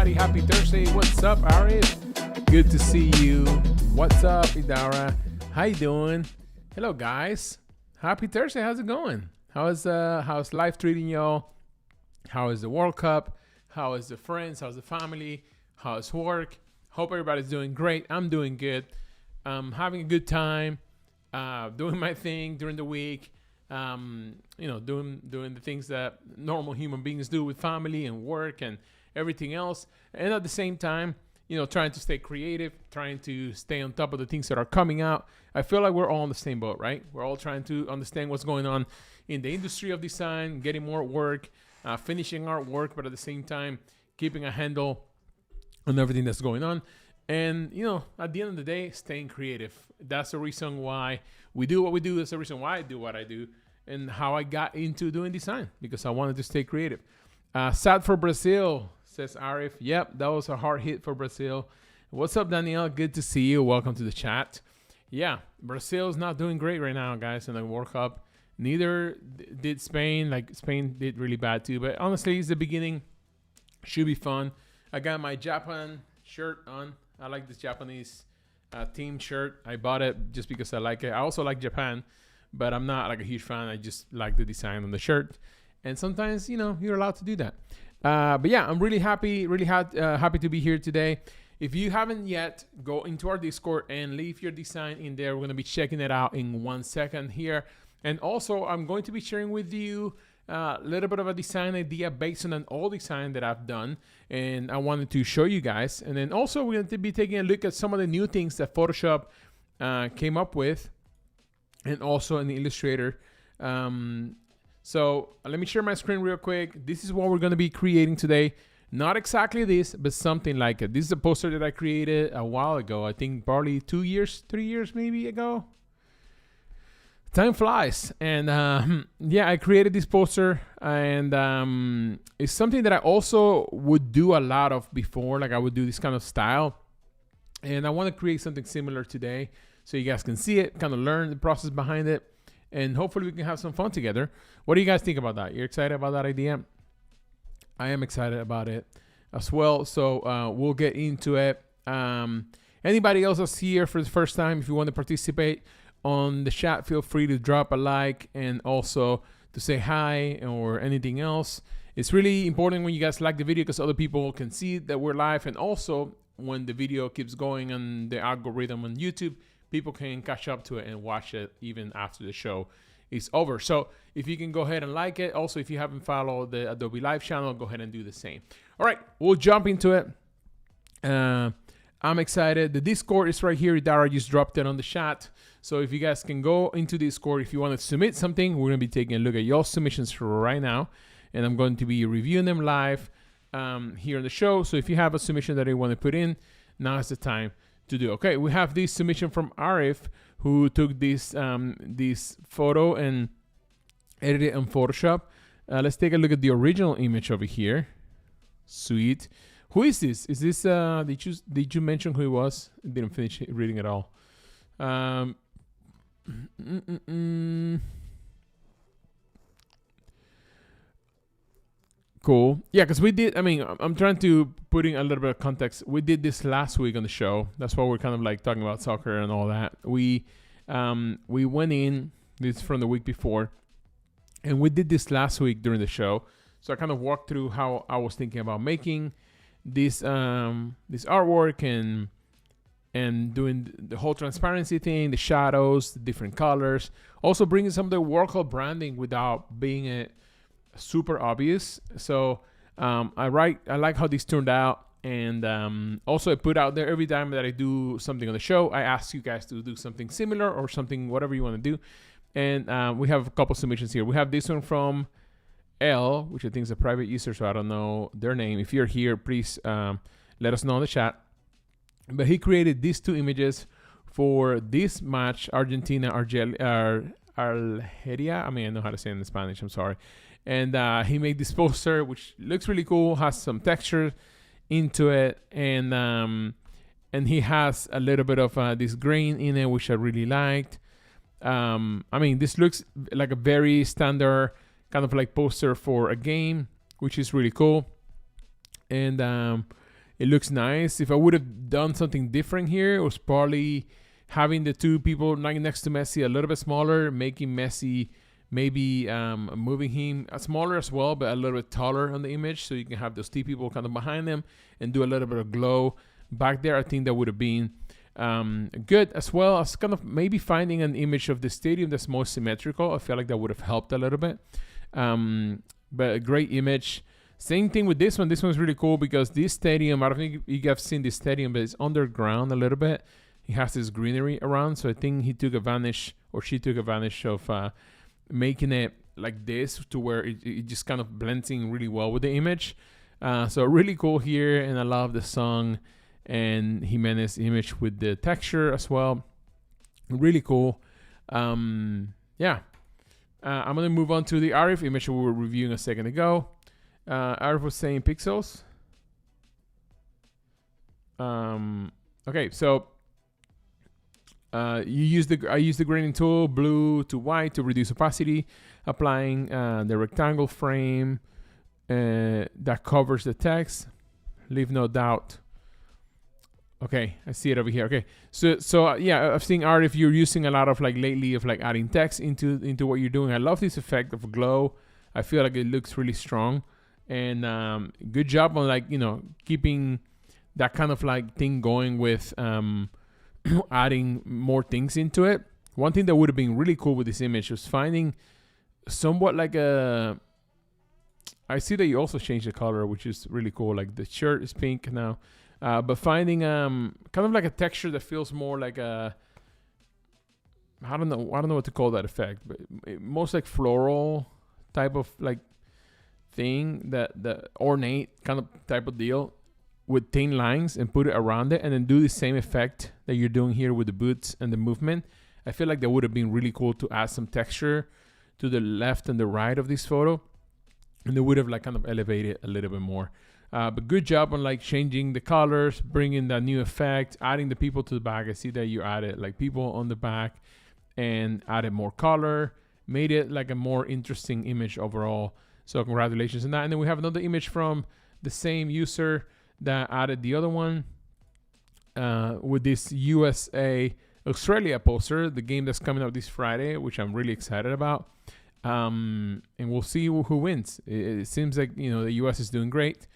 everybody. Happy Thursday. What's up, Arif? Good to see you. What's up, Idara? How you doing? Hello, guys. Happy Thursday. How's it going? How's life treating y'all? How is the World Cup? How is the friends? How's the family? How's work? Hope everybody's doing great. I'm doing good. Having a good time. Doing my thing during the week. Doing the things that normal human beings do with family and work and everything else. And at the same time, trying to stay creative, trying to stay on top of the things that are coming out. I feel like we're all on the same boat, right? We're all trying to understand what's going on in the industry of design, getting more work, finishing our work, but at the same time, keeping a handle on everything that's going on. And, at the end of the day, staying creative. That's the reason why we do what we do. That's the reason why I do what I do and how I got into doing design, because I wanted to stay creative. Sad for Brazil, says Arif. Yep, that was a hard hit for Brazil. What's up, Danielle? Good to see you. Welcome to the chat. Yeah, Brazil's not doing great right now, guys, in the World Cup. Neither did Spain. Spain did really bad too. But honestly, it's the beginning. Should be fun. I got my Japan shirt on. I like this Japanese team shirt. I bought it just because I like it. I also like Japan, but I'm not like a huge fan. I just like the design on the shirt. And sometimes, you're allowed to do that. But yeah, I'm really happy to be here today. If you haven't yet, go into our Discord and leave your design in there. We're going to be checking it out in 1 second here. And also, I'm going to be sharing with you a little bit of a design idea based on an old design that I've done. And I wanted to show you guys. And then also, we're going to be taking a look at some of the new things that Photoshop came up with. And also in the Illustrator. So let me share my screen real quick. This is what we're going to be creating today. Not exactly this, but something like it. This is a poster that I created a while ago. I think probably 3 years maybe ago. Time flies. And yeah, I created this poster. And it's something that I also would do a lot of before. Like I would do this kind of style. And I want to create something similar today so you guys can see it, kind of learn the process behind it. And hopefully we can have some fun together. What do you guys think about that? You're excited about that idea? I am excited about it as well. So we'll get into it. Anybody else that's here for the first time, if you want to participate on the chat, feel free to drop a like and also to say hi or anything else. It's really important when you guys like the video because other people can see that we're live. And also when the video keeps going on the algorithm on YouTube, people can catch up to it and watch it even after the show is over. So if you can go ahead and like it. Also, if you haven't followed the Adobe Live channel, go ahead and do the same. All right, we'll jump into it. I'm excited. The Discord is right here. Dara just dropped it on the chat. So if you guys can go into Discord, if you want to submit something, we're going to be taking a look at your submissions right now. And I'm going to be reviewing them live here on the show. So if you have a submission that you want to put in, now is the time to do. Okay, we have this submission from Arif, who took this photo and edited it on Photoshop. Let's take a look at the original image over here. Sweet. Who is this? Is this did you mention who it was? I didn't finish reading it all. Cool. Yeah, because we did, I'm trying to put in a little bit of context. We did this last week on the show. That's why we're kind of like talking about soccer and all that. We went in, this is from the week before, and we did this last week during the show. So I kind of walked through how I was thinking about making this artwork and doing the whole transparency thing, the shadows, the different colors. Also bringing some of the work branding without being super obvious. So I like how this turned out. And also I put out there every time that I do something on the show, I ask you guys to do something similar or something, whatever you want to do. And we have a couple submissions here. We have this one from L, which I think is a private user, so I don't know their name. If you're here, please let us know in the chat. But he created these two images for this match, Argentina-Algeria. I know how to say it in Spanish, I'm sorry. And he made this poster, which looks really cool, has some texture into it. And he has a little bit of this grain in it, which I really liked. This looks like a very standard kind of like poster for a game, which is really cool. And It looks nice. If I would have done something different here, it was probably having the two people next to Messi a little bit smaller, making Messi maybe moving him smaller as well, but a little bit taller on the image, so you can have those two people kind of behind them and do a little bit of glow back there. I think that would have been good, as well as kind of maybe finding an image of the stadium that's more symmetrical. I feel like that would have helped a little bit. But a great image. Same thing with this one. This one's really cool because this stadium, I don't think you have seen this stadium, but it's underground a little bit. He has this greenery around, so I think he took advantage, or she took advantage of making it like this, to where it just kind of blends in really well with the image. So really cool here, and I love the song and Jimenez image with the texture as well. Really cool. Yeah. I'm going to move on to the Arif image we were reviewing a second ago. Arif was saying pixels. Okay, so I use the grading tool, blue to white, to reduce opacity, applying the rectangle frame that covers the text. Leave no doubt. Okay, I see it over here. Okay, so yeah, I've seen art if you're using a lot of like lately of like adding text into what you're doing. I love this effect of glow. I feel like it looks really strong, and good job on like, you know, keeping that kind of like thing going with adding more things into it. One thing that would have been really cool with this image was finding somewhat like a. I see that you also changed the color, which is really cool. Like the shirt is pink now. But finding kind of like a texture that feels more like a, I don't know what to call that effect, but most like floral type of like thing, that the ornate kind of type of deal with thin lines, and put it around it, and then do the same effect that you're doing here with the boots and the movement. I feel like that would have been really cool to add some texture to the left and the right of this photo, and it would have like kind of elevated it a little bit more. But good job on like changing the colors, bringing that new effect, adding the people to the back. I see that you added like people on the back and added more color, made it like a more interesting image overall. So congratulations on that. And then we have another image from the same user that added the other one with this USA Australia poster, the game that's coming out this Friday, which I'm really excited about. And we'll see who wins. It seems like, you know, the US is doing great.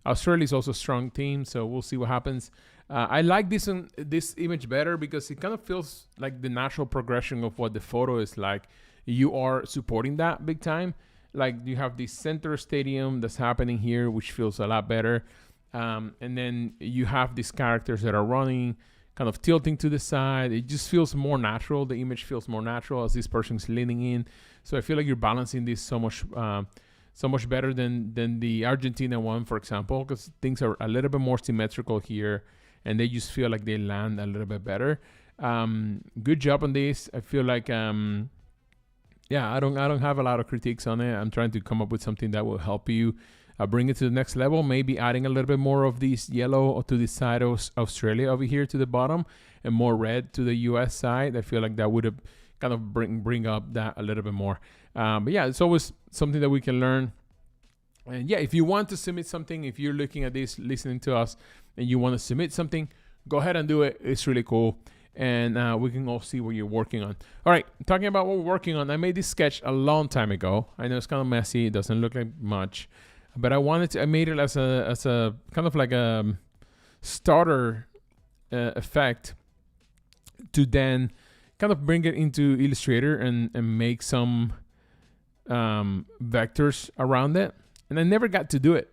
Australia is also a strong team, so we'll see what happens. I like this image better because it kind of feels like the natural progression of what the photo is like. You are supporting that big time. Like you have this center stadium that's happening here, which feels a lot better. And then you have these characters that are running, kind of tilting to the side. It just feels more natural. The image feels more natural as this person's leaning in. So I feel like you're balancing this so much better than the Argentina one, for example, because things are a little bit more symmetrical here, and they just feel like they land a little bit better. Good job on this. I feel like, yeah, I don't have a lot of critiques on it. I'm trying to come up with something that will help you bring it to the next level. Maybe adding a little bit more of this yellow to the side of Australia over here to the bottom, and more red to the US side. I feel like that would have kind of bring up that a little bit more. But yeah, it's always something that we can learn. And yeah, if you want to submit something, if you're looking at this, listening to us, and you want to submit something, go ahead and do it. It's really cool. And we can all see what you're working on. All right, talking about what we're working on, I made this sketch a long time ago. I know it's kind of messy. It doesn't look like much. But I made it as a kind of like a starter effect to then kind of bring it into Illustrator and make some vectors around it. And I never got to do it.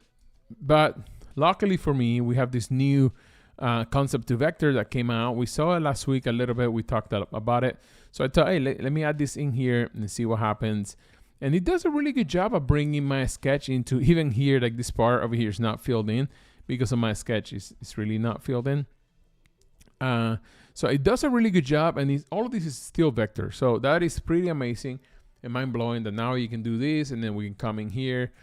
But luckily for me, we have this new concept to vector that came out. We saw it last week a little bit. We talked about it. So I thought, hey, let me add this in here and see what happens. And it does a really good job of bringing my sketch into, even here, like this part over here is not filled in because of my sketch. It's really not filled in. So it does a really good job, and all of this is still vector. So that is pretty amazing and mind-blowing that now you can do this, and then we can come in here,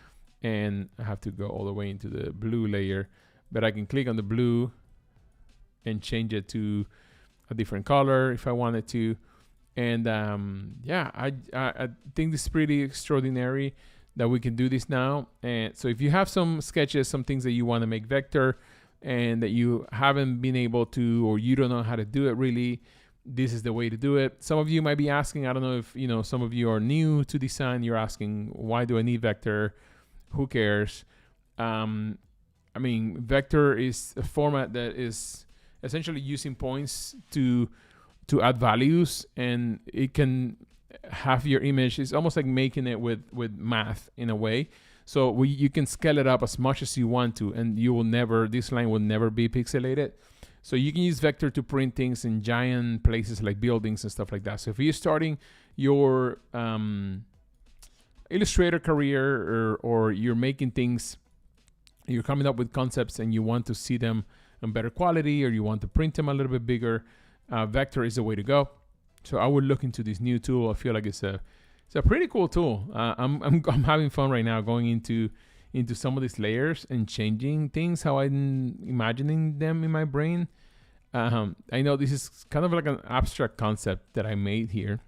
and I have to go all the way into the blue layer, but I can click on the blue and change it to a different color if I wanted to. And yeah, I think this is pretty extraordinary that we can do this now. And so if you have some sketches, some things that you want to make vector, and that you haven't been able to, or you don't know how to do it really, this is the way to do it. Some of you might be asking, I don't know if, some of you are new to design. You're asking, why do I need vector? Who cares? Vector is a format that is essentially using points to add values, and it can have your image. It's almost like making it with math in a way. So you can scale it up as much as you want to, and this line will never be pixelated. So you can use vector to print things in giant places like buildings and stuff like that. So if you're starting your Illustrator career, or you're making things, you're coming up with concepts and you want to see them in better quality, or you want to print them a little bit bigger, vector is the way to go. So I would look into this new tool. I feel like it's a pretty cool tool. I'm having fun right now going into some of these layers and changing things how I'm imagining them in my brain. I know this is kind of like an abstract concept that I made here,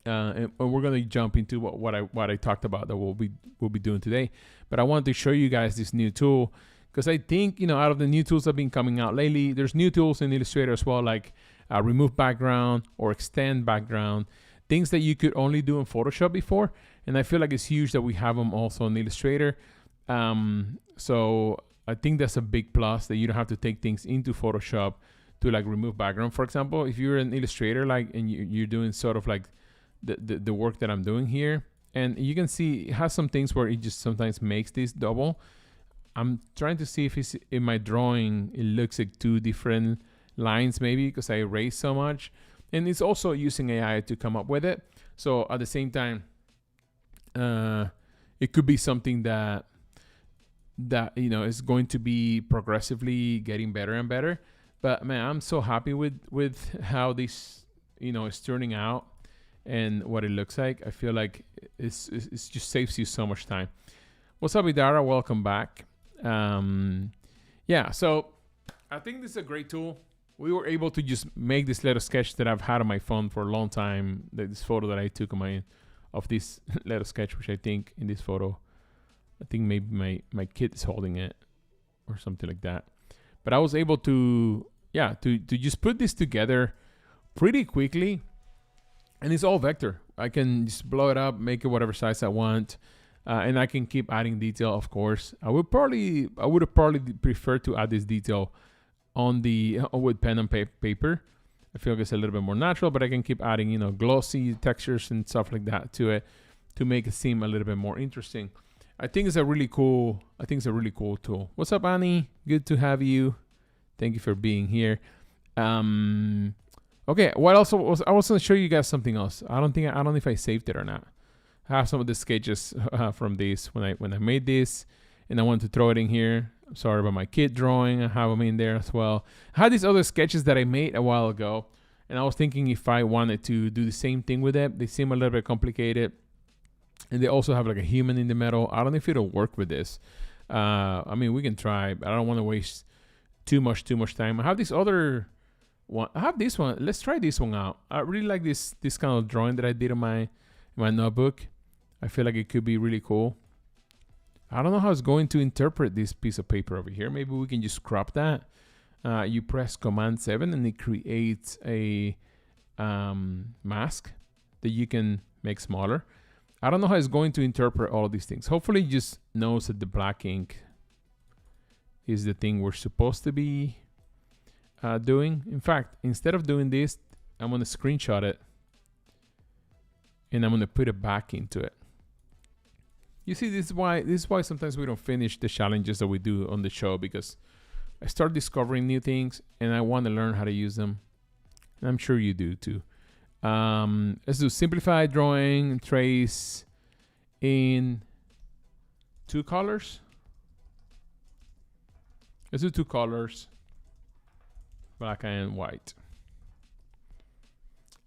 and we're gonna jump into what I talked about that we'll be doing today. But I wanted to show you guys this new tool, because I think, out of the new tools that have been coming out lately, there's new tools in Illustrator as well, like remove background or extend background, things that you could only do in Photoshop before. And I feel like it's huge that we have them also in Illustrator. So I think that's a big plus, that you don't have to take things into Photoshop to like remove background. For example, if you're an Illustrator, and you're doing sort of like the work that I'm doing here, and you can see it has some things where it just sometimes makes this double. I'm trying to see if it's in my drawing, it looks like two different lines maybe because I erased so much. And it's also using AI to come up with it. So at the same time, it could be something that is going to be progressively getting better and better. But man, I'm so happy with how this is turning out and what it looks like. I feel like it's just saves you so much time. What's up, Idara? Welcome back. So I think this is a great tool. We were able to just make this little sketch that I've had on my phone for a long time. This photo that I took of this little sketch, which I think in this photo, I think maybe my kid is holding it or something like that. But I was able to just put this together pretty quickly, and it's all vector. I can just blow it up, make it whatever size I want, and I can keep adding detail. Of course, I would have probably preferred to add this detail with pen and paper. I feel like it's a little bit more natural, but I can keep adding, glossy textures and stuff like that to it to make it seem a little bit more interesting. I think it's a really cool tool. What's up, Annie? Good to have you. Thank you for being here. Okay, what else I was going to show you guys something else. I don't know if I saved it or not. I have some of the sketches from this when I made this, and I wanted to throw it in here. I'm sorry about my kid drawing. I have them in there as well. I had these other sketches that I made a while ago, and I was thinking if I wanted to do the same thing with it. They seem a little bit complicated, and they also have like a human in the middle. I don't know if it'll work with this. We can try, but I don't want to waste too much time. I have this other one. I have this one. Let's try this one out. I really like this kind of drawing that I did in my notebook. I feel like it could be really cool. I don't know how it's going to interpret this piece of paper over here. Maybe we can just crop that. You press Command 7 and it creates a mask that you can make smaller. I don't know how it's going to interpret all of these things. Hopefully it just knows that the black ink is the thing we're supposed to be doing. In fact, instead of doing this, I'm going to screenshot it and I'm going to put it back into it. You see, this is why sometimes we don't finish the challenges that we do on the show, because I start discovering new things and I want to learn how to use them. And I'm sure you do too. Let's do simplify drawing, trace in 2 colors. Let's do 2 colors, black and white.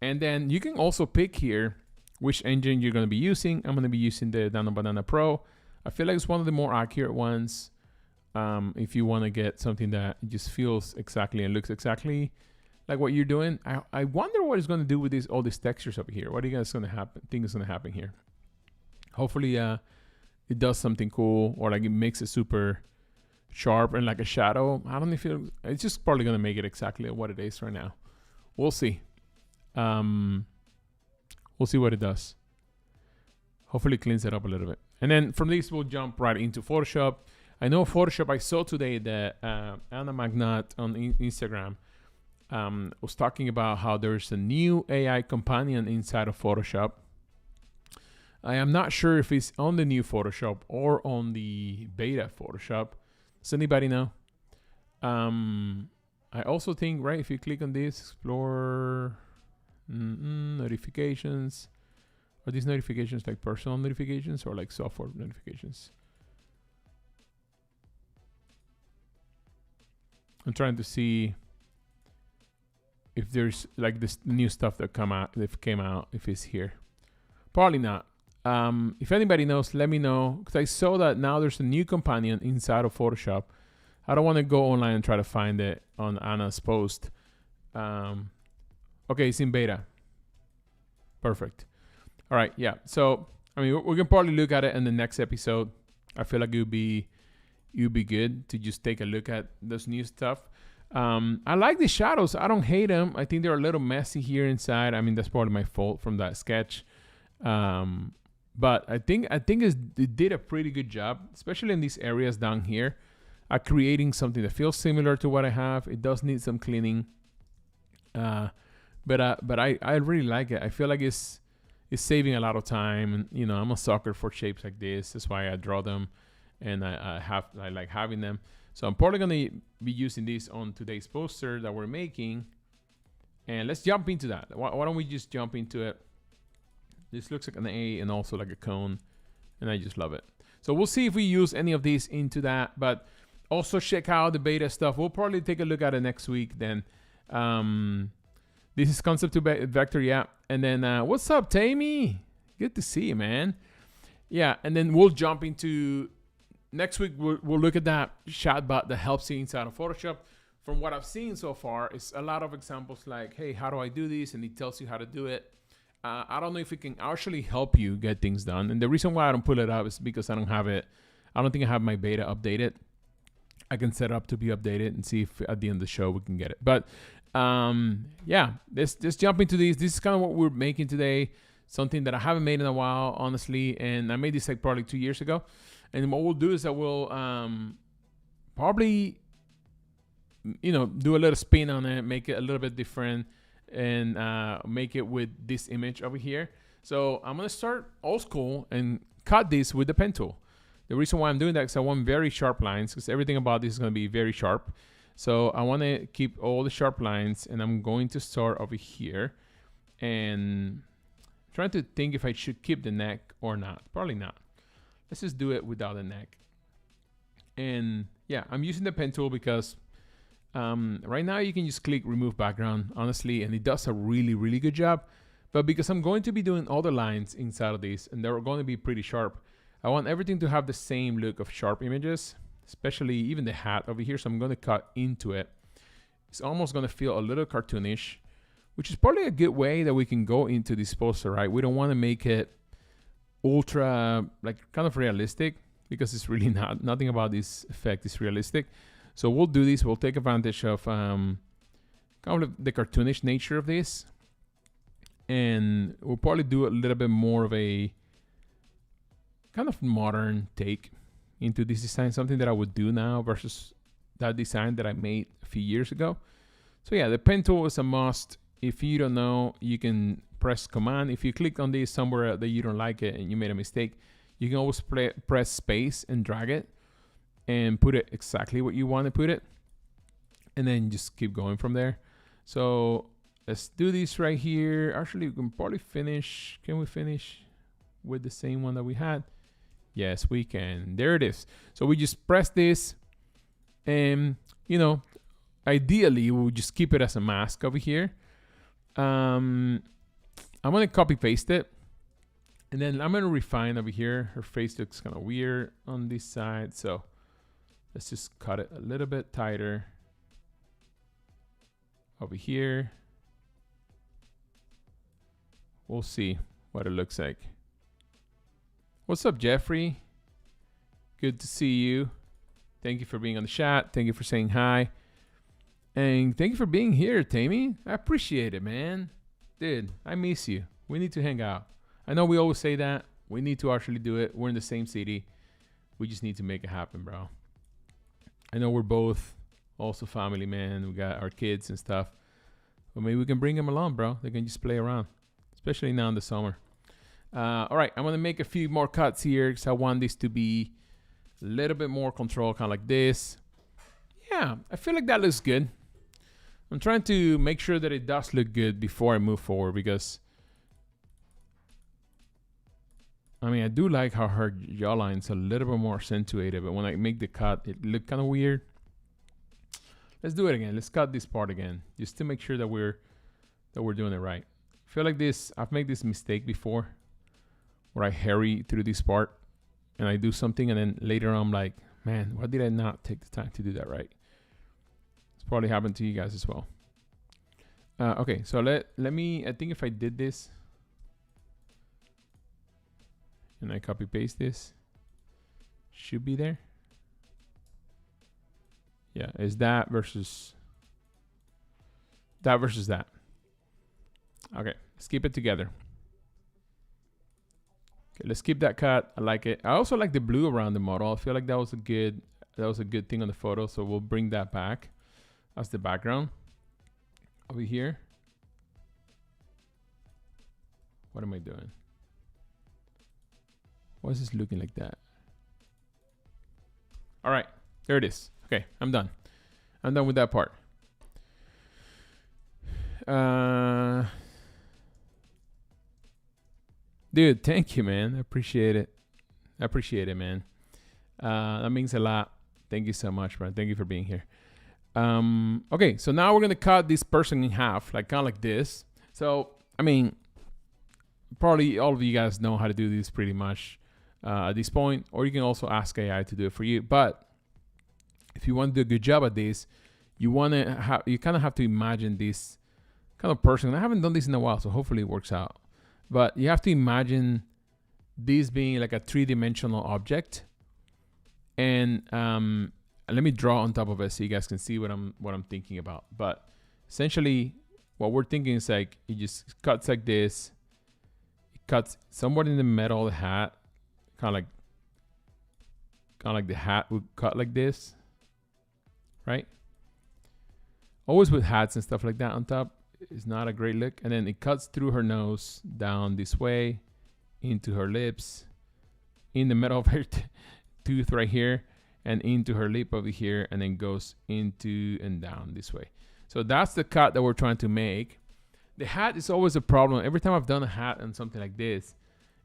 And then you can also pick here which engine you're going to be using. I'm going to be using the Nano Banana Pro. I feel like it's one of the more accurate ones. If you want to get something that just feels exactly and looks exactly like what you're doing. I wonder what it's going to do with all these textures over here. What do you guys think is going to happen here? Hopefully it does something cool, or like it makes it super sharp and like a shadow. I don't know if it's just probably gonna make it exactly what it is right now. We'll see. We'll see what it does. Hopefully cleans it up a little bit. And then from this, we'll jump right into Photoshop. I know Photoshop, I saw today that Anna Magnat on Instagram was talking about how there's a new AI companion inside of Photoshop. I am not sure if it's on the new Photoshop or on the beta Photoshop. Does anybody know? I also think, right, if you click on this, explore notifications. Are these notifications like personal notifications or like software notifications? I'm trying to see if there's like this new stuff that came out, if it's here. Probably not. If anybody knows, let me know, because I saw that now there's a new companion inside of Photoshop. I don't want to go online and try to find it on Anna's post. Okay, it's in beta. Perfect. All right, yeah. So, I mean, we can probably look at it in the next episode. I feel like it would be good to just take a look at this new stuff. I like the shadows. I don't hate them. I think they're a little messy here inside. I mean, that's probably my fault from that sketch. But I think it did a pretty good job, especially in these areas down here, at creating something that feels similar to what I have. It does need some cleaning, but I really like it. I feel like it's saving a lot of time, and you know, I'm a sucker for shapes like this. That's why I draw them, and I like having them. So I'm probably gonna be using this on today's poster that we're making, and let's jump into that. Why don't we just jump into it? This looks like an A and also like a cone, and I just love it. So we'll see if we use any of these into that, but also check out the beta stuff. We'll probably take a look at it next week then. This is concept to vector, yeah. And then what's up, Tammy? Good to see you, man. Yeah, and then we'll jump into next week. We'll look at that chatbot that helps you inside of Photoshop. From what I've seen so far, it's a lot of examples like, hey, how do I do this? And it tells you how to do it. I don't know if it can actually help you get things done. And the reason why I don't pull it up is because I don't have it. I don't think I have my beta updated. I can set it up to be updated and see if at the end of the show we can get it. But yeah, let's jump into these. This is kind of what we're making today. Something that I haven't made in a while, honestly. And I made this like probably 2 years ago. And what we'll do is that we'll probably, you know, do a little spin on it, make it a little bit different, and make it with this image over here. So I'm gonna start old school and cut this with the pen tool. The reason why I'm doing that is I want very sharp lines, because everything about this is gonna be very sharp. So I want to keep all the sharp lines, and I'm going to start over here and trying to think if I should keep the neck or not. Probably not. Let's just do it without the neck. And yeah, I'm using the pen tool because right now you can just click remove background, honestly, and it does a really, really good job. But because I'm going to be doing all the lines inside of this, and they're going to be pretty sharp, I want everything to have the same look of sharp images, especially even the hat over here. So I'm going to cut into it. It's almost going to feel a little cartoonish, which is probably a good way that we can go into this poster, right? We don't want to make it ultra, like kind of realistic, because it's really not. Nothing about this effect is realistic. So we'll do this. We'll take advantage of kind of the cartoonish nature of this. And we'll probably do a little bit more of a kind of modern take into this design, something that I would do now versus that design that I made a few years ago. So yeah, the pen tool is a must. If you don't know, you can press command. If you click on this somewhere that you don't like it and you made a mistake, you can always press space and drag it and put it exactly what you want to put it, and then just keep going from there. So let's do this right here. Actually, we can probably finish. Can we finish with the same one that we had? Yes, we can. There it is. So we just press this, and you know, ideally we'll just keep it as a mask over here. I'm gonna copy paste it, and then I'm gonna refine over here. Her face looks kind of weird on this side, so let's just cut it a little bit tighter over here. We'll see what it looks like. What's up, Jeffrey? Good to see you. Thank you for being on the chat. Thank you for saying hi. And thank you for being here, Tammy. I appreciate it, man. Dude, I miss you. We need to hang out. I know we always say that. We need to actually do it. We're in the same city. We just need to make it happen, bro. I know we're both also family, man. We got our kids and stuff. But maybe we can bring them along, bro. They can just play around, especially now in the summer. All right, I'm going to make a few more cuts here because I want this to be a little bit more control, kind of like this. Yeah, I feel like that looks good. I'm trying to make sure that it does look good before I move forward because, I mean, I do like how her jawline's a little bit more accentuated, but when I make the cut, it looked kind of weird. Let's do it again. Let's cut this part again, just to make sure that we're doing it right. I feel like this, I've made this mistake before, where I hurry through this part, and I do something, and then later on I'm like, man, why did I not take the time to do that right? It's probably happened to you guys as well. Okay, so let me, I think if I did this, and I copy paste this, should be there. Yeah, is that versus that. Okay, let's keep it together. Okay, let's keep that cut. I like it. I also like the blue around the model. I feel like that was a good thing on the photo. So we'll bring that back as the background over here. What am I doing? Why is this looking like that? All right, there it is. Okay, I'm done. I'm done with that part. Dude, thank you, man. I appreciate it. I appreciate it, man. That means a lot. Thank you so much, man. Thank you for being here. Okay, so now we're gonna cut this person in half, like kind of like this. So, I mean, probably all of you guys know how to do this pretty much at this point, or you can also ask AI to do it for you. But if you want to do a good job at this, you kind of have to imagine this kind of person. I haven't done this in a while, so hopefully it works out. But you have to imagine this being like a three-dimensional object, and let me draw on top of it so you guys can see what I'm thinking about. But essentially, what we're thinking is like it just cuts like this. It cuts somewhat in the middle of the hat, kind of like the hat would cut like this. Right? Always with hats and stuff like that on top is not a great look. And then it cuts through her nose down this way into her lips, in the middle of her tooth right here, and into her lip over here, and then goes into and down this way. So that's the cut that we're trying to make. The hat is always a problem. Every time I've done a hat and something like this,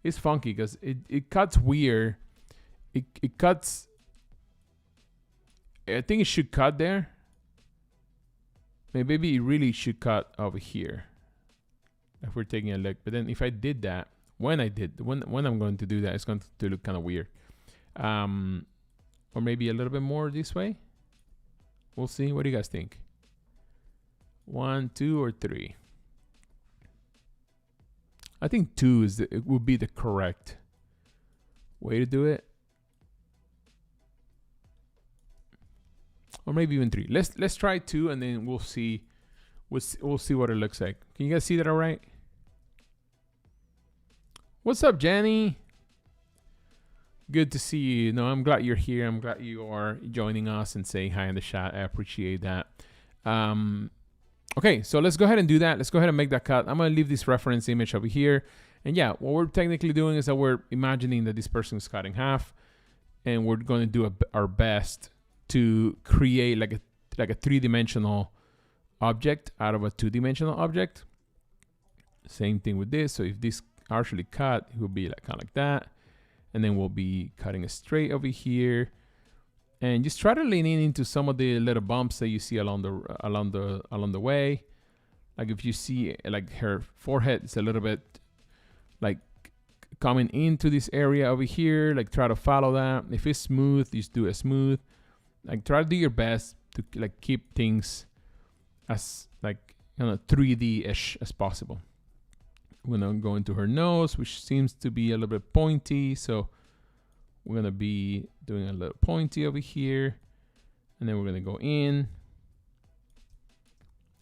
it's funky because it cuts weird. It cuts. I think it should cut there. Maybe it really should cut over here if we're taking a look. But then if I did that, when I'm going to do that, it's going to look kind of weird. Or maybe a little bit more this way. We'll see. What do you guys think? 1, 2, or 3? I think 2 it would be the correct way to do it. Or maybe even 3. Let's try 2, and then we'll see what it looks like. Can you guys see that all right? What's up, Jenny? Good to see you. No, I'm glad you're here. I'm glad you are joining us and saying hi in the chat. I appreciate that. Okay, so let's go ahead and do that. Let's go ahead and make that cut. I'm going to leave this reference image over here. And yeah, what we're technically doing is that we're imagining that this person is cut in half, and we're going to do our best to create like a three-dimensional object out of a two-dimensional object. Same thing with this. So if this actually cut, it will be like kind of like that, and then we'll be cutting it straight over here, and just try to lean into some of the little bumps that you see along the way. Like if you see like her forehead is a little bit like coming into this area over here, like try to follow that. If it's smooth, just do it smooth. Like try to do your best to like keep things as like 3D-ish as possible. We're gonna go into her nose, which seems to be a little bit pointy, so we're gonna be doing a little pointy over here. And then we're going to go in.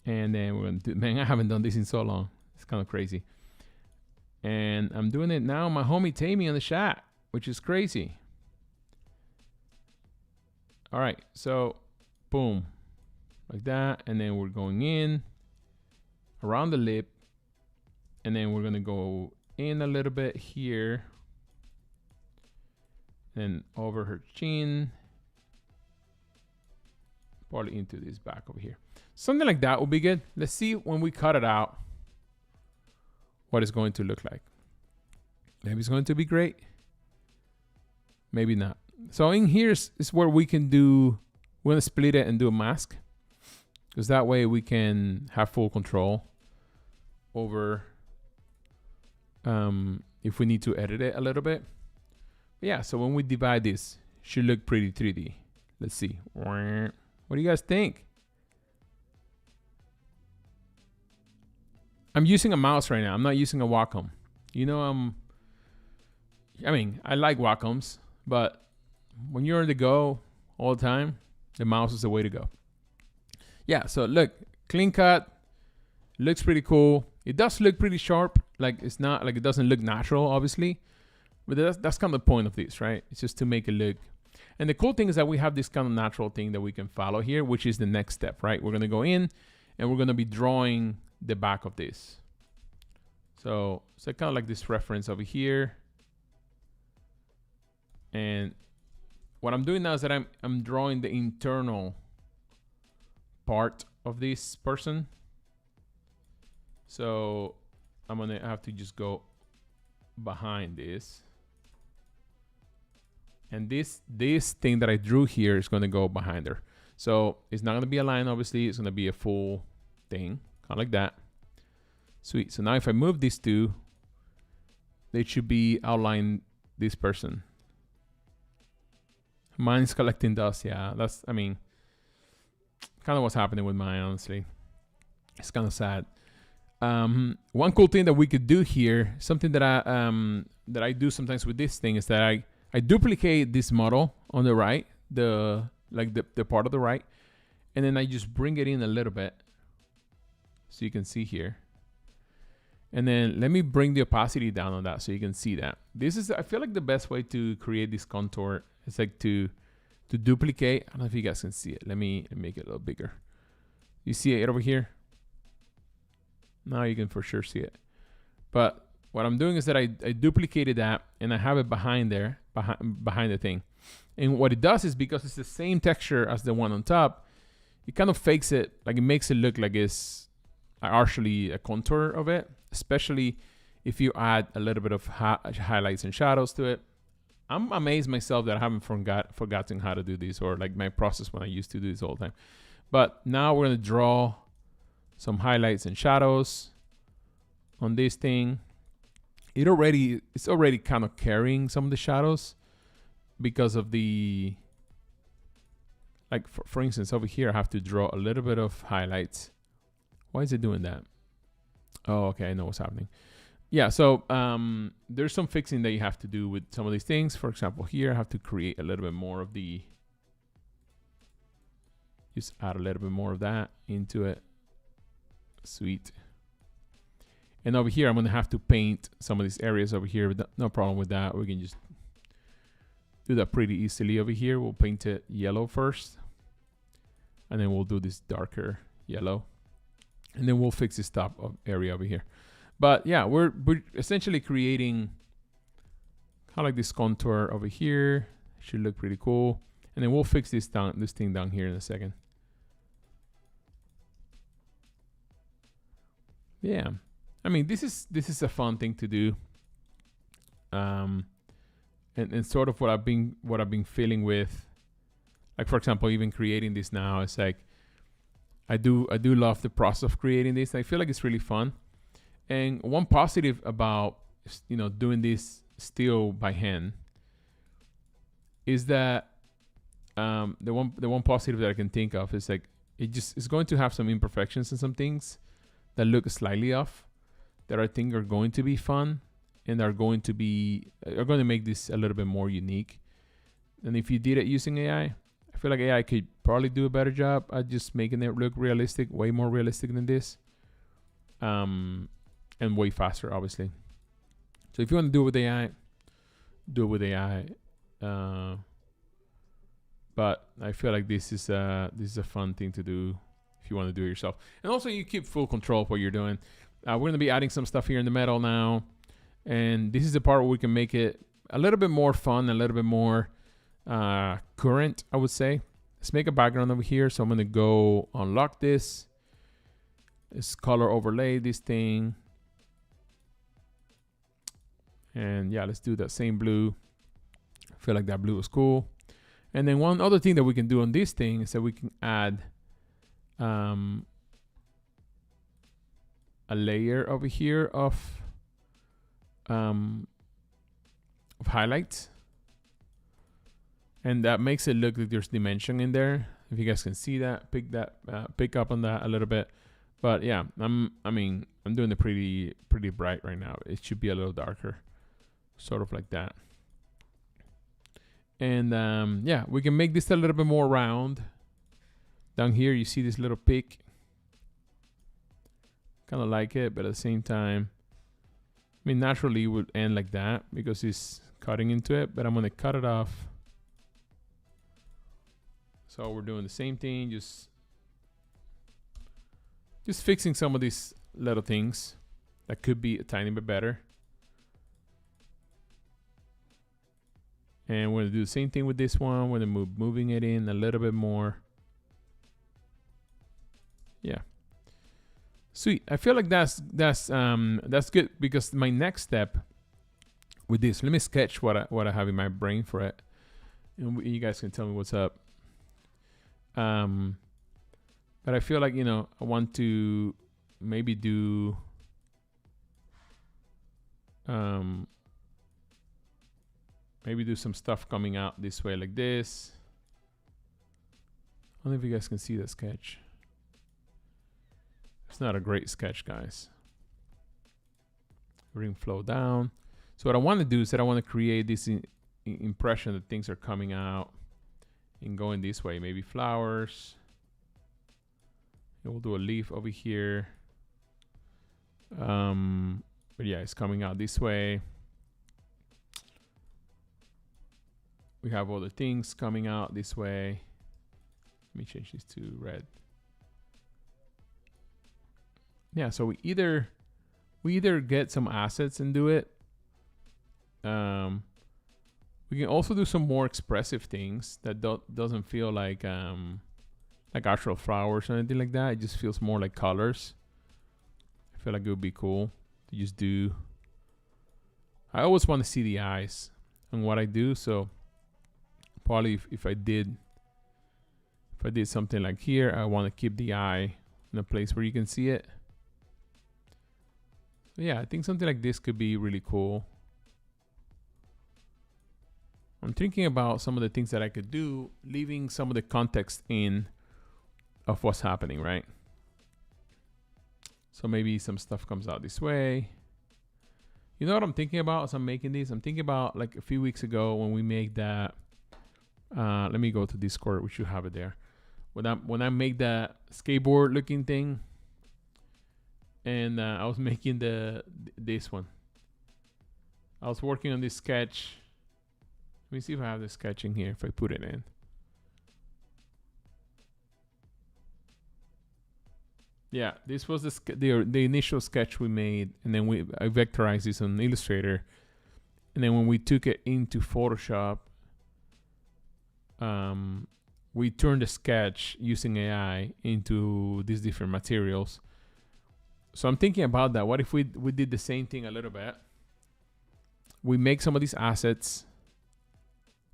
And then we're going to do, man, I haven't done this in so long. It's kind of crazy. And I'm doing it now. My homie Tammy on the chat, which is crazy. All right, so boom, like that. And then we're going in around the lip. And then we're going to go in a little bit here. And over her chin. Probably into this back over here. Something like that will be good. Let's see when we cut it out what it's going to look like. Maybe it's going to be great. Maybe not. So in here is where we can do, we're going to split it and do a mask. Because that way we can have full control over if we need to edit it a little bit. But yeah, so when we divide this, it should look pretty 3D. Let's see. What do you guys think? I'm using a mouse right now. I'm not using a Wacom. You know, I mean, I like Wacoms, but when you're on the go all the time, the mouse is the way to go. Yeah, so look, clean cut. Looks pretty cool. It does look pretty sharp. Like, it's not like it doesn't look natural, obviously. But that's kind of the point of this, right? It's just to make it look. And the cool thing is that we have this kind of natural thing that we can follow here, which is the next step, right? We're going to go in and we're going to be drawing the back of this. So kind of like this reference over here. And what I'm doing now is that I'm drawing the internal part of this person. So I'm going to have to just go behind this. And this thing that I drew here is going to go behind her. So it's not going to be a line, obviously. It's going to be a full thing, kind of like that. Sweet. So now if I move these two, they should be outline this person. Mine's collecting dust. Yeah, that's, I mean, kind of what's happening with mine, honestly. It's kind of sad. One cool thing that we could do here, something that I do sometimes with this thing, is that I duplicate this model on the right, the part of the right, and then I just bring it in a little bit so you can see here. And then let me bring the opacity down on that so you can see that. This is, I feel like, the best way to create this contour. It's like to duplicate. I don't know if you guys can see it. Let me make it a little bigger. You see it over here? Now you can for sure see it. But what I'm doing is that I duplicated that and I have it behind there, behind the thing. And what it does is, because it's the same texture as the one on top, it kind of fakes it, like it makes it look like it's actually a contour of it, especially if you add a little bit of highlights and shadows to it. I'm amazed myself that I haven't forgotten how to do this, or like my process when I used to do this all the time. But now we're going to draw some highlights and shadows on this thing. It's already kind of carrying some of the shadows because of the, like for instance, over here I have to draw a little bit of highlights. Why is it doing that? Oh, okay, I know what's happening. Yeah, so there's some fixing that you have to do with some of these things. For example, here I have to create a little bit more of the, just add a little bit more of that into it. Sweet. And over here, I'm going to have to paint some of these areas over here. No problem with that. We can just do that pretty easily over here. We'll paint it yellow first. And then we'll do this darker yellow. And then we'll fix this top area over here. But yeah, we're essentially creating kind of like this contour over here. Should look pretty cool. And then we'll fix this thing down here in a second. Yeah. I mean, this is a fun thing to do, and sort of what I've been feeling with, like for example, even creating this now. It's like I do love the process of creating this. I feel like it's really fun, and one positive about doing this still by hand is that the one positive that I can think of is like it's going to have some imperfections and some things that look slightly off, that I think are going to be fun and are going to make this a little bit more unique. And if you did it using AI, I I feel like AI could probably do a better job at just making it look realistic, way more realistic than this. And way faster, obviously. So if you want to do it with AI, do it with AI. But I feel like this is a fun thing to do if you want to do it yourself. And also you keep full control of what you're doing. We're going to be adding some stuff here in the middle now. And this is the part where we can make it a little bit more fun, a little bit more current, I would say. Let's make a background over here. So I'm going to go unlock this. Let's color overlay this thing. And yeah, let's do that same blue. I feel like that blue is cool. And then one other thing that we can do on this thing is that we can add a layer over here of highlights. And that makes it look like there's dimension in there. If you guys can see that, pick up on that a little bit. But yeah, I'm doing it pretty bright right now. It should be a little darker, sort of like that. And yeah, we can make this a little bit more round. Down here, you see this little peak. Kind of like it, but at the same time, I mean, naturally it would end like that because it's cutting into it, but I'm going to cut it off. So we're doing the same thing, just fixing some of these little things that could be a tiny bit better. And we're going to do the same thing with this one. We're going to moving it in a little bit more. Yeah. Sweet. I feel like that's good because my next step with this, let me sketch what I have in my brain for it. And you guys can tell me what's up. But I feel like, I want to maybe do some stuff coming out this way like this. I don't know if you guys can see the sketch. It's not a great sketch, guys. Bring flow down. So what I want to do is that I want to create this impression that things are coming out and going this way. Maybe flowers. And we'll do a leaf over here. But yeah, it's coming out this way. We have other things coming out this way. Let me change this to red. Yeah, so we either get some assets and do it. We can also do some more expressive things that doesn't feel like actual flowers or anything like that. It just feels more like colors. I feel like it would be cool to just do. I always want to see the eyes on what I do, so probably if I did something like here, I want to keep the eye in a place where you can see it. So yeah, I think something like this could be really cool. I'm thinking about some of the things that I could do, leaving some of the context in of what's happening, right? So maybe some stuff comes out this way. You know what I'm thinking about as I'm making these? I'm thinking about like a few weeks ago when we made that. Let me go to Discord. We should have it there. When I make that skateboard looking thing, and I was making this one. I was working on this sketch. Let me see if I have the sketching here. If I put it in. Yeah, this was the initial sketch we made, and then I vectorized this on Illustrator, and then when we took it into Photoshop, we turned the sketch using AI into these different materials. So I'm thinking about that. What if we did the same thing a little bit? We make some of these assets.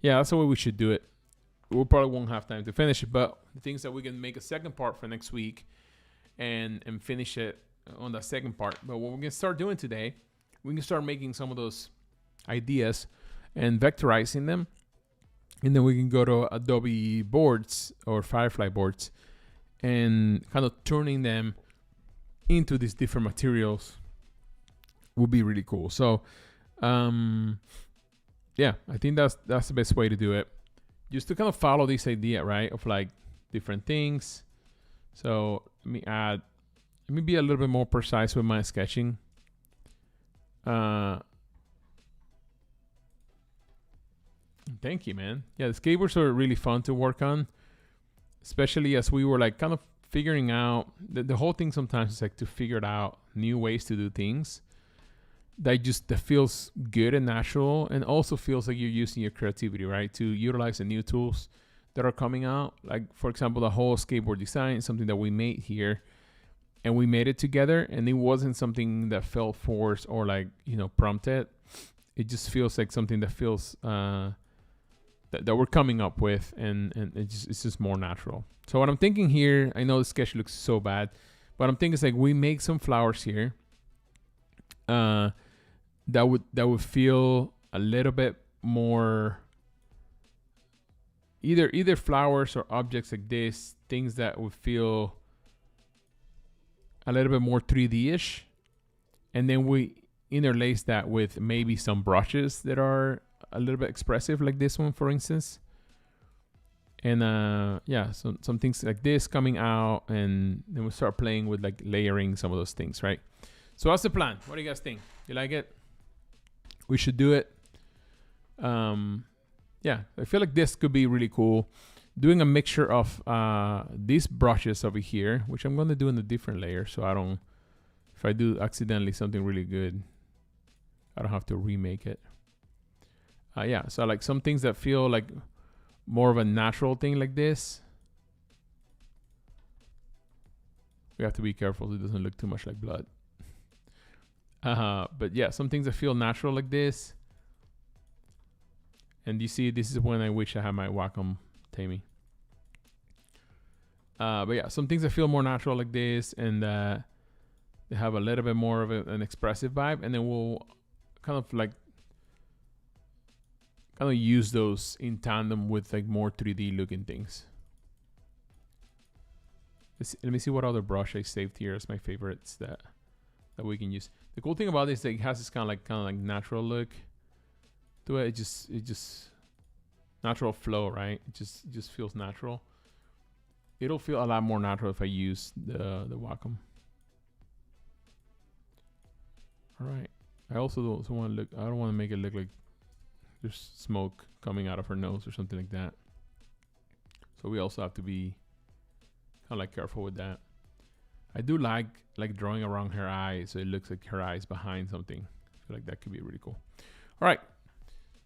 Yeah, that's the way we should do it. We probably won't have time to finish it, but the things that we can make a second part for next week and finish it on the second part. But what we're gonna start doing today, we can start making some of those ideas and vectorizing them. And then we can go to Adobe boards or Firefly boards and kind of turning them into these different materials would be really cool. So, yeah, I think that's the best way to do it. just to kind of follow this idea, right, of like different things. So let me be a little bit more precise with my sketching. Thank you, man. Yeah, the skateboards are really fun to work on, especially as we were like kind of figuring out the whole thing. Sometimes is like to figure out new ways to do things that feels good and natural, and also feels like you're using your creativity, right, to utilize the new tools that are coming out. Like, for example, the whole skateboard design is something that we made here, and we made it together, and it wasn't something that felt forced or like, prompted. It just feels like something that feels that we're coming up with, and it's just more natural. So what I'm thinking here, I know the sketch looks so bad, but I'm thinking it's like we make some flowers here that would feel a little bit more either flowers or objects like this, things that would feel a little bit more 3D-ish, and then we interlace that with maybe some brushes that are a little bit expressive, like this one, for instance. And some things like this coming out, and then we start playing with like layering some of those things, right? So what's the plan? What do you guys think? You like it? We should do it. I feel like this could be really cool. Doing a mixture of these brushes over here, which I'm going to do in a different layer, so if I do accidentally something really good, I don't have to remake it. So like some things that feel like more of a natural thing like this. We have to be careful so it doesn't look too much like blood. But yeah, some things that feel natural like this. And you see, this is when I wish I had my Wacom Tammy. But yeah, some things that feel more natural like this, and they have a little bit more of an expressive vibe. And then we'll kind of use those in tandem with like more 3D looking things. Let me see what other brush I saved here as my favorites that we can use. The cool thing about this is that it has this kind of like natural look to it. It just natural flow, right? It just feels natural. It'll feel a lot more natural if I use the Wacom. All right. I also don't want to look. I don't want to make it look like there's smoke coming out of her nose or something like that. So we also have to be kind of like careful with that. I do like drawing around her eyes, so it looks like her eyes behind something. I feel like that could be really cool. All right,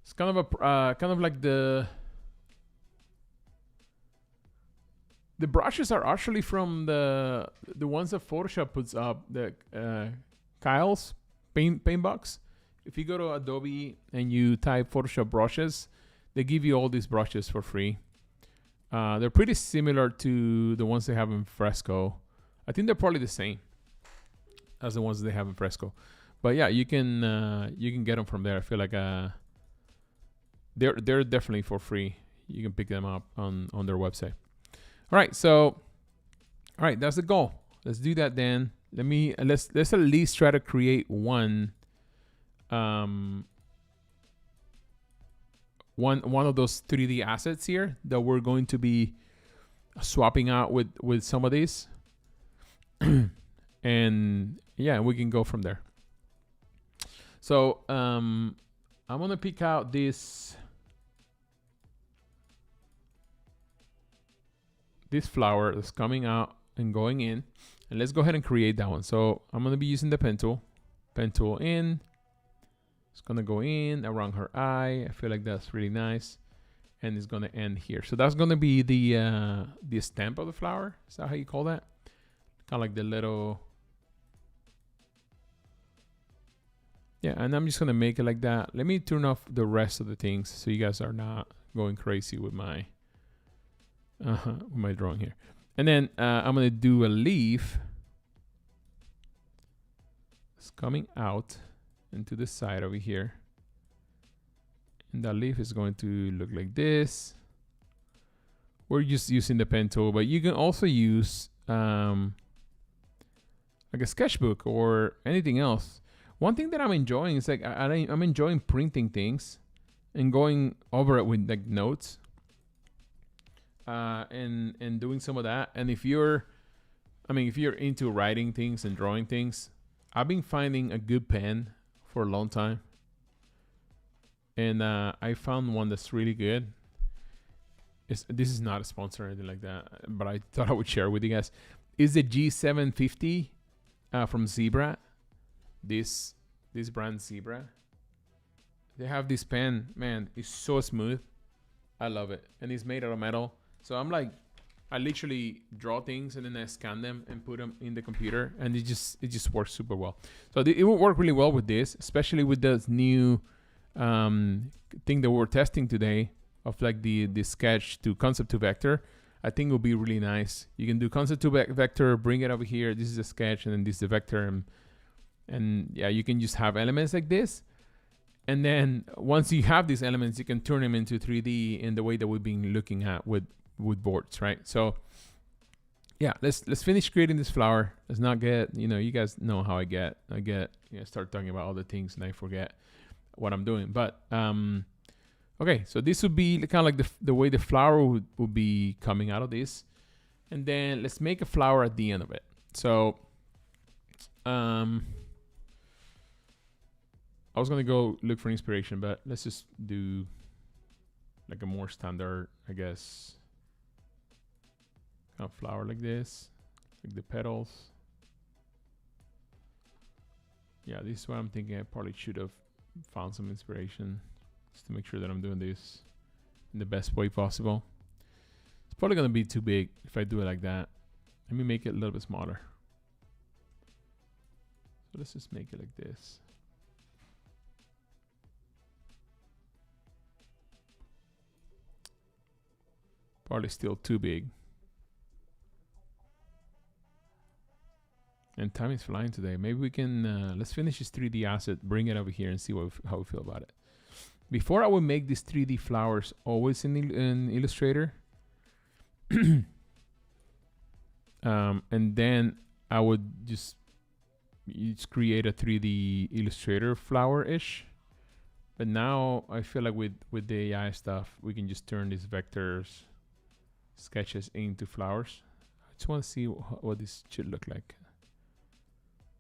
it's kind of like the brushes are actually from the ones that Photoshop puts up, the Kyle's paint box. If you go to Adobe and you type Photoshop brushes, they give you all these brushes for free. They're pretty similar to the ones they have in Fresco. I think they're probably the same as the ones they have in Fresco. But yeah, you can get them from there. I feel like they're definitely for free. You can pick them up on their website. All right, that's the goal. Let's do that then. Let's at least try to create one of those 3D assets here that we're going to be swapping out with some of these. And yeah, we can go from there. So I'm gonna pick out this flower that's coming out and going in, and let's go ahead and create that one. So I'm gonna be using the pen tool in. It's gonna go in around her eye. I feel like that's really nice, and it's gonna end here. So that's gonna be the stem of the flower. Is that how you call that? Kind of like the little. Yeah, and I'm just gonna make it like that. Let me turn off the rest of the things so you guys are not going crazy with my drawing here. And then I'm gonna do a leaf. It's coming out into the side over here, and that leaf is going to look like this. We're just using the pen tool, but you can also use like a sketchbook or anything else. One thing that I'm enjoying is like I'm enjoying printing things and going over it with like notes. and doing some of that. And if you're into writing things and drawing things, I've been finding a good pen for a long time. And I found one that's really good. This is not a sponsor or anything like that, but I thought I would share with you guys. Is the G750 from Zebra. This brand Zebra. They have this pen, man, it's so smooth. I love it. And it's made out of metal. So I literally draw things and then I scan them and put them in the computer, and it just works super well. So it will work really well with this, especially with this new thing that we're testing today of like the sketch to concept to vector. I think it will be really nice. You can do concept to vector, bring it over here. This is a sketch, and then this is the vector, and yeah, you can just have elements like this. And then once you have these elements, you can turn them into 3D in the way that we've been looking at with boards, right? So yeah, let's finish creating this flower. Let's not get, you guys know how I get, start talking about other things and I forget what I'm doing. But okay, so this would be kind of like the way the flower would be coming out of this. And then let's make a flower at the end of it. So I was gonna go look for inspiration, but let's just do like a more standard, I guess, kind of flower like this, like the petals. Yeah, this is what I'm thinking. I probably should have found some inspiration just to make sure that I'm doing this in the best way possible. It's probably gonna be too big if I do it like that. Let me make it a little bit smaller. So let's just make it like this. Probably still too big. And time is flying today. Maybe we can, let's finish this 3D asset, bring it over here and see how we feel about it. Before I would make these 3D flowers always in Illustrator. And then I would just create a 3D Illustrator flower-ish. But now I feel like with the AI stuff, we can just turn these vectors, sketches into flowers. I just want to see what this should look like.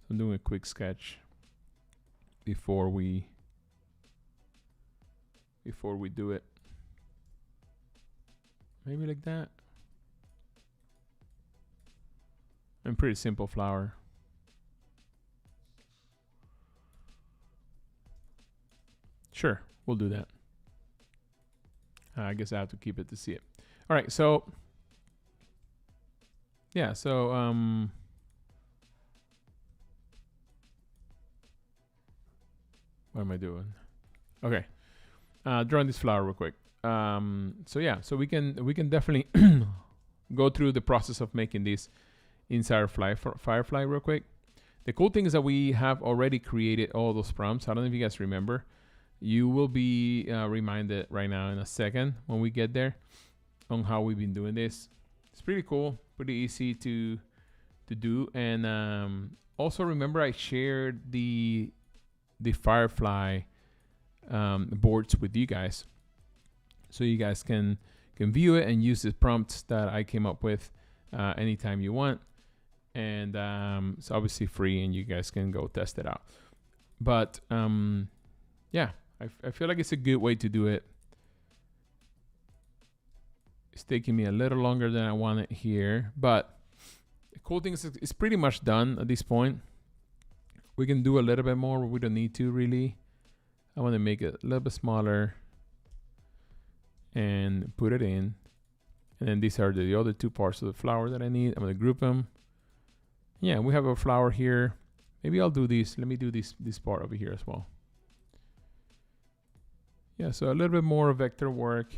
So I'm doing a quick sketch before we do it. Maybe like that. And pretty simple flower. Sure, we'll do that. I guess I have to keep it to see it. All right, so yeah, so what am I doing? Okay, drawing this flower real quick. So yeah, so we can definitely go through the process of making this inside Firefly real quick. The cool thing is that we have already created all those prompts. I don't know if you guys remember. You will be reminded right now in a second when we get there on how we've been doing this. It's pretty cool, pretty easy to do. And also remember I shared the Firefly boards with you guys, so you guys can view it and use the prompts that I came up with anytime you want. And it's obviously free and you guys can go test it out. But yeah, I feel like it's a good way to do it. It's taking me a little longer than I want it here, but the cool thing is it's pretty much done at this point. We can do a little bit more, but we don't need to really. I want to make it a little bit smaller and put it in. And then these are the other two parts of the flower that I need. I'm going to group them. Yeah, we have a flower here. Maybe I'll do this. Let me do this part over here as well. Yeah, so a little bit more vector work.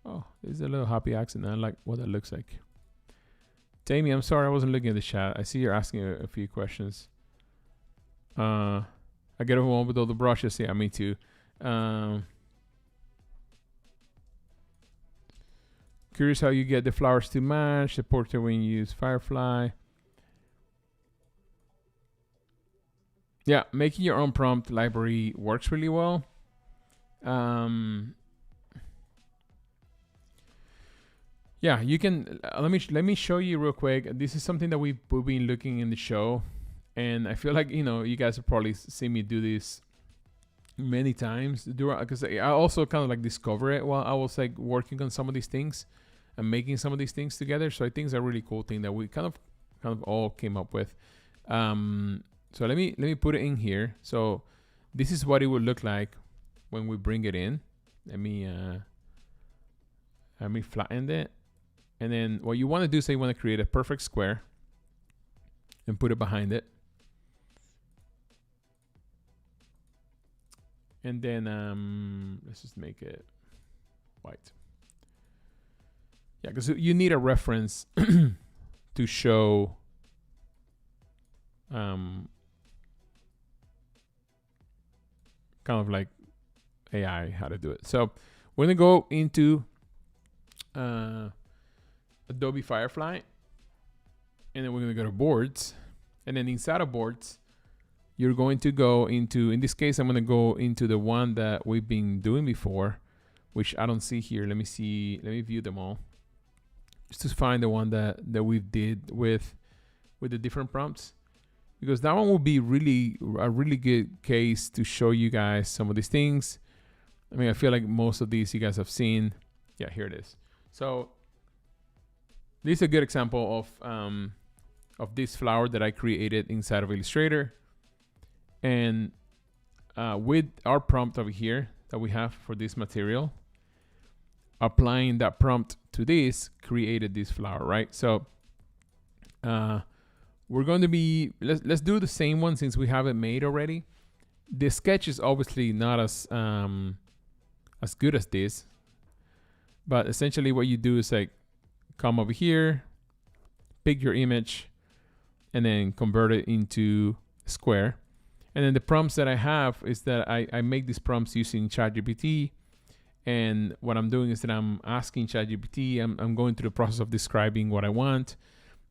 Oh, there's a little happy accent. I like what that looks like. Tammy, I'm sorry I wasn't looking at the chat. I see you're asking a few questions. I get overwhelmed with all the brushes. Yeah, me too. Curious how you get the flowers to match the portrait when you use Firefly. yeah, making your own prompt library works really well. Yeah, you can. Let me show you real quick. This is something that we've been looking in the show, and I feel like you guys have probably seen me do this many times because I also kind of like discover it while I was like working on some of these things and making some of these things together. So I think it's a really cool thing that we kind of all came up with. So let me put it in here. So this is what it would look like when we bring it in. Let me flatten it. And then what you want to do is you want to create a perfect square and put it behind it. And then let's just make it white. Yeah, because you need a reference to show kind of like AI how to do it. So we're gonna go into Adobe Firefly, and then we're gonna go to boards, and then inside of boards you're going to go into, in this case I'm gonna go into the one that we've been doing before, which I don't see here. Let me view them all just to find the one that we did with the different prompts, because that one will be a really good case to show you guys some of these things. I mean, I feel like most of these you guys have seen. Yeah, here it is. So this is a good example of this flower that I created inside of Illustrator. And with our prompt over here that we have for this material, applying that prompt to this created this flower, right? So we're going to be, let's do the same one since we have it made already. The sketch is obviously not as good as this, but essentially what you do is like come over here, pick your image, and then convert it into square. And then the prompts that I have is that I make these prompts using ChatGPT. And what I'm doing is that I'm asking ChatGPT, I'm going through the process of describing what I want.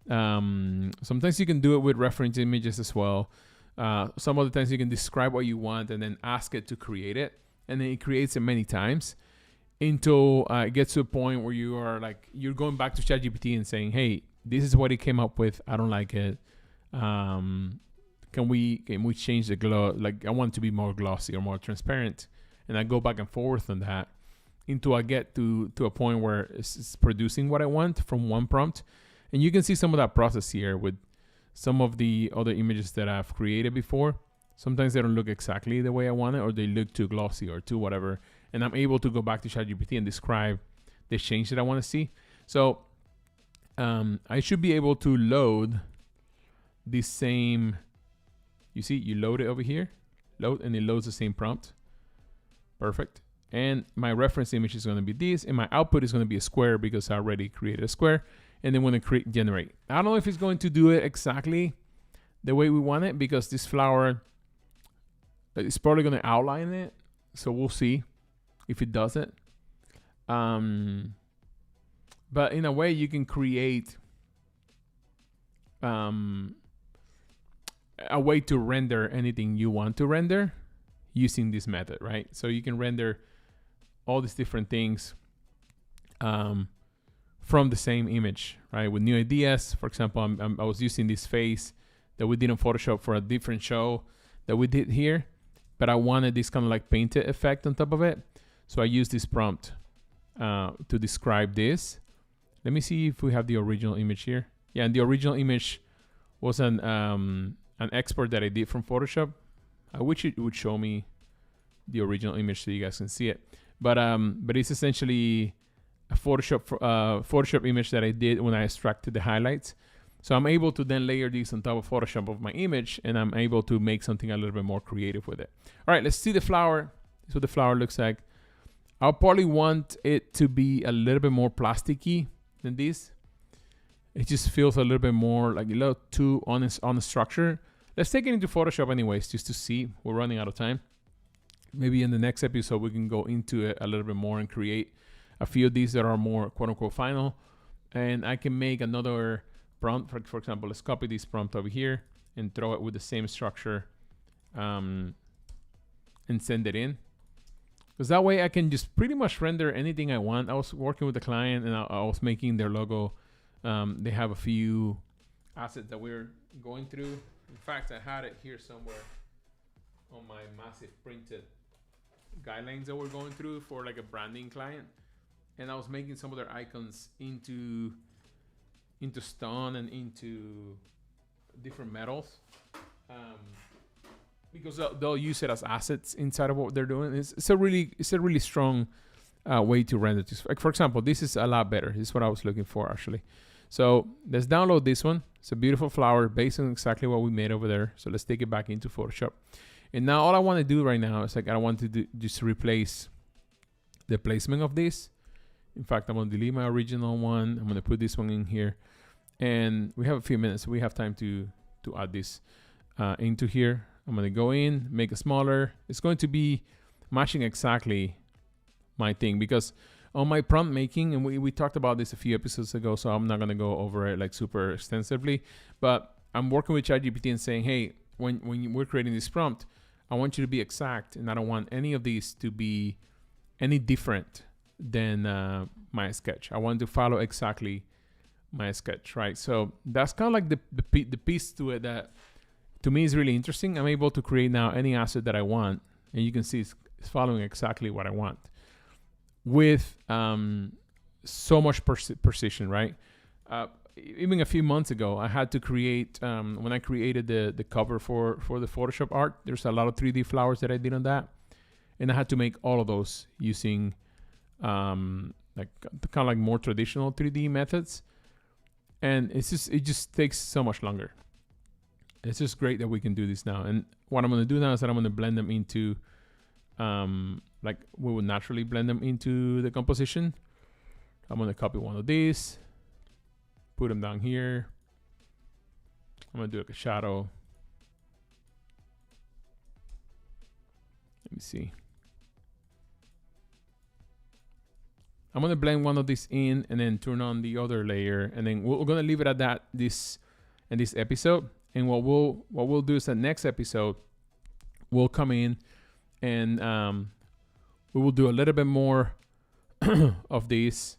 Sometimes you can do it with reference images as well. Some other times you can describe what you want and then ask it to create it. And then it creates it many times until it gets to a point where you're going back to ChatGPT and saying, hey, this is what it came up with. I don't like it. Can we change the glow? Like I want it to be more glossy or more transparent. And I go back and forth on that until I get to a point where it's producing what I want from one prompt. And you can see some of that process here with some of the other images that I've created before. Sometimes they don't look exactly the way I want it, or they look too glossy or too whatever. And I'm able to go back to ChatGPT and describe the change that I want to see. So I should be able to load this same, you see, you load it over here, and it loads the same prompt. Perfect. And my reference image is going to be this, and my output is going to be a square because I already created a square. And then when I generate, I don't know if it's going to do it exactly the way we want it, because this flower is probably going to outline it. So we'll see if it does it. But in a way, you can create a way to render anything you want to render using this method, right? So you can render all these different things from the same image, right? With new ideas. For example, I was using this face that we did in Photoshop for a different show that we did here, but I wanted this kind of like painted effect on top of it. So I used this prompt to describe this. Let me see if we have the original image here. Yeah, and the original image was an export that I did from Photoshop. I wish it would show me the original image so you guys can see it. But it's essentially a Photoshop image that I did when I extracted the highlights. So I'm able to then layer these on top of Photoshop of my image, and I'm able to make something a little bit more creative with it. All right, let's see the flower. This is what the flower looks like. I'll probably want it to be a little bit more plasticky than this. It just feels a little bit more like a little too honest on the structure. Let's take it into Photoshop anyways, just to see. We're running out of time. Maybe in the next episode, we can go into it a little bit more and create a few of these that are more quote unquote final. And I can make another prompt. For example, let's copy this prompt over here and throw it with the same structure and send it in. Because that way I can just pretty much render anything I want. I was working with the client and I was making their logo. They have a few assets that we're going through. In fact, I had it here somewhere on my massive printed guidelines that we're going through for like a branding client. And I was making some of their icons into stone and into different metals. Because they'll use it as assets inside of what they're doing. It's a really strong way to render this. Like for example, this is a lot better. This is what I was looking for actually. So let's download this one. It's a beautiful flower based on exactly what we made over there. So let's take it back into Photoshop. And now all I want to do right now is like I want to just replace the placement of this. In fact, I'm going to delete my original one. I'm going to put this one in here. And we have a few minutes. So we have time to add this into here. I'm going to go in, make it smaller. It's going to be matching exactly my thing because on my prompt making, and we talked about this a few episodes ago, so I'm not going to go over it like super extensively, but I'm working with ChatGPT and saying, hey, when we're creating this prompt, I want you to be exact, and I don't want any of these to be any different than my sketch. I want to follow exactly my sketch, right? So that's kind of like the piece to it that to me is really interesting. I'm able to create now any asset that I want, and you can see it's following exactly what I want with so much precision, right? Even a few months ago, I had to create, when I created the cover for the Photoshop art, there's a lot of 3D flowers that I did on that. And I had to make all of those using like kind of like more traditional 3D methods. And it just takes so much longer. It's just great that we can do this now. And what I'm going to do now is that I'm going to blend them into, like we would naturally blend them into the composition. I'm going to copy one of these, put them down here. I'm going to do like a shadow. Let me see. I'm going to blend one of these in and then turn on the other layer. And then we're going to leave it at that in this episode. And what we'll do is the next episode, we'll come in and we will do a little bit more of these,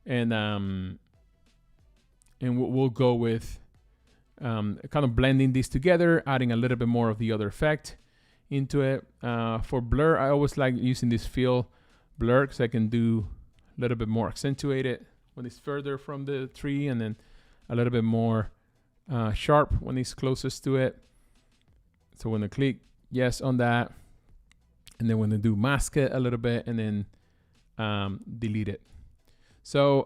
and we'll go with kind of blending these together, adding a little bit more of the other effect into it. For blur, I always like using this fill blur because I can do a little bit more accentuated when it's further from the tree, and then a little bit more sharp when it's closest to it. So when I click yes on that, and then when I do mask it a little bit, and then delete it. So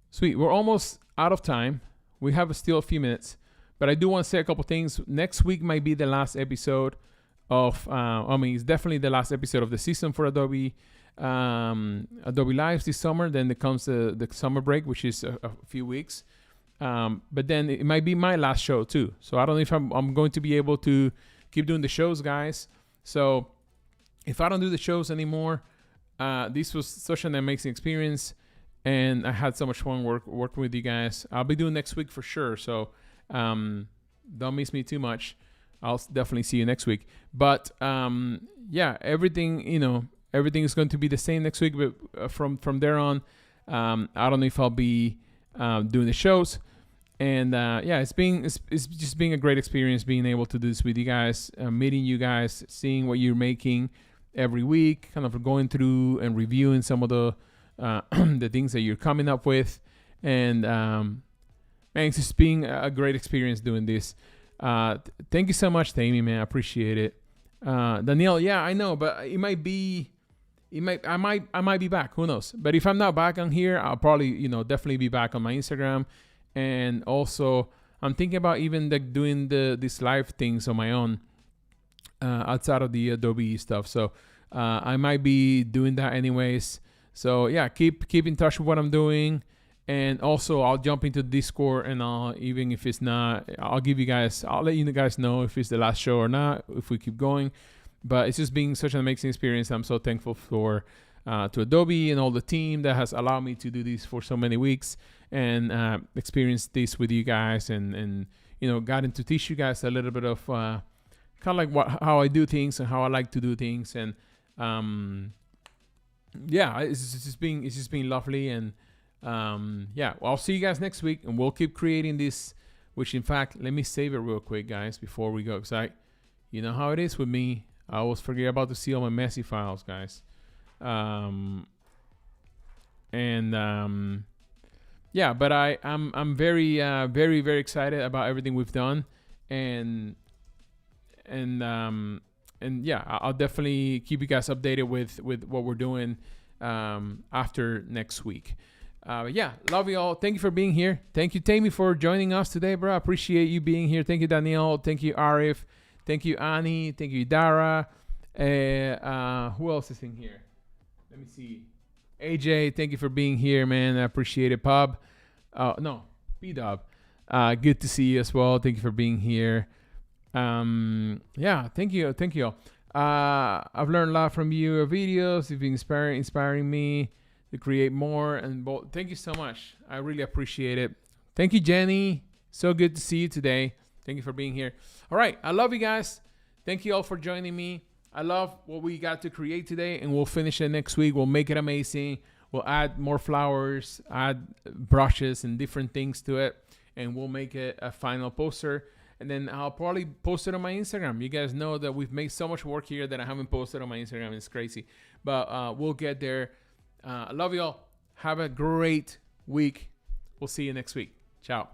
sweet, we're almost out of time. We have still a few minutes, but I do want to say a couple things. Next week might be the last episode of, it's definitely the last episode of the season for Adobe Lives this summer. Then there comes the summer break, which is a few weeks. But then it might be my last show too. So I don't know if I'm going to be able to keep doing the shows, guys. So if I don't do the shows anymore, this was such an amazing experience, and I had so much fun working with you guys. I'll be doing next week for sure. So don't miss me too much. I'll definitely see you next week. But yeah, everything is going to be the same next week. But from there on, I don't know if I'll be doing the shows. And yeah, it's just being a great experience being able to do this with you guys, meeting you guys, seeing what you're making every week, kind of going through and reviewing some of the the things that you're coming up with. And man, it's just being a great experience doing this. Thank you so much, Tammy, man. I appreciate it. Danielle, yeah, I know, but I might be back. Who knows? But if I'm not back on here, I'll probably, definitely be back on my Instagram. And also, I'm thinking about even doing these live things on my own outside of the Adobe stuff. So I might be doing that anyways. So yeah, keep in touch with what I'm doing. And also, I'll jump into Discord, and even if it's not, I'll let you guys know if it's the last show or not, if we keep going. But it's just been such an amazing experience. I'm so thankful to Adobe and all the team that has allowed me to do this for so many weeks and experience this with you guys, and gotten to teach you guys a little bit of kind of like how I do things and how I like to do things. And yeah, it's just been lovely. And yeah, well, I'll see you guys next week, and we'll keep creating this. Which, in fact, let me save it real quick, guys, before we go. Because you know how it is with me. I always forget about to see all my messy files, guys. Yeah, but I'm very very very excited about everything we've done, and yeah, I'll definitely keep you guys updated with what we're doing after next week. Yeah, love you all. Thank you for being here. Thank you, Tammy, for joining us today, bro. I appreciate you being here. Thank you, Daniel. Thank you, Arif. Thank you, Annie. Thank you, Dara. Who else is in here? Let me see. AJ, thank you for being here, man. I appreciate it. Pub. No, B-Dub. Good to see you as well. Thank you for being here. Yeah, thank you. Thank you all. I've learned a lot from your videos. You've been inspiring me to create more, and thank you so much. I really appreciate it. Thank you, Jenny. So good to see you today. Thank you for being here. All right, I love you guys. Thank you all for joining me. I love what we got to create today, and we'll finish it next week. We'll make it amazing. We'll add more flowers, add brushes and different things to it, and we'll make it a final poster. And then I'll probably post it on my Instagram. You guys know that we've made so much work here that I haven't posted on my Instagram. It's crazy, but we'll get there. I love you all. Have a great week. We'll see you next week. Ciao.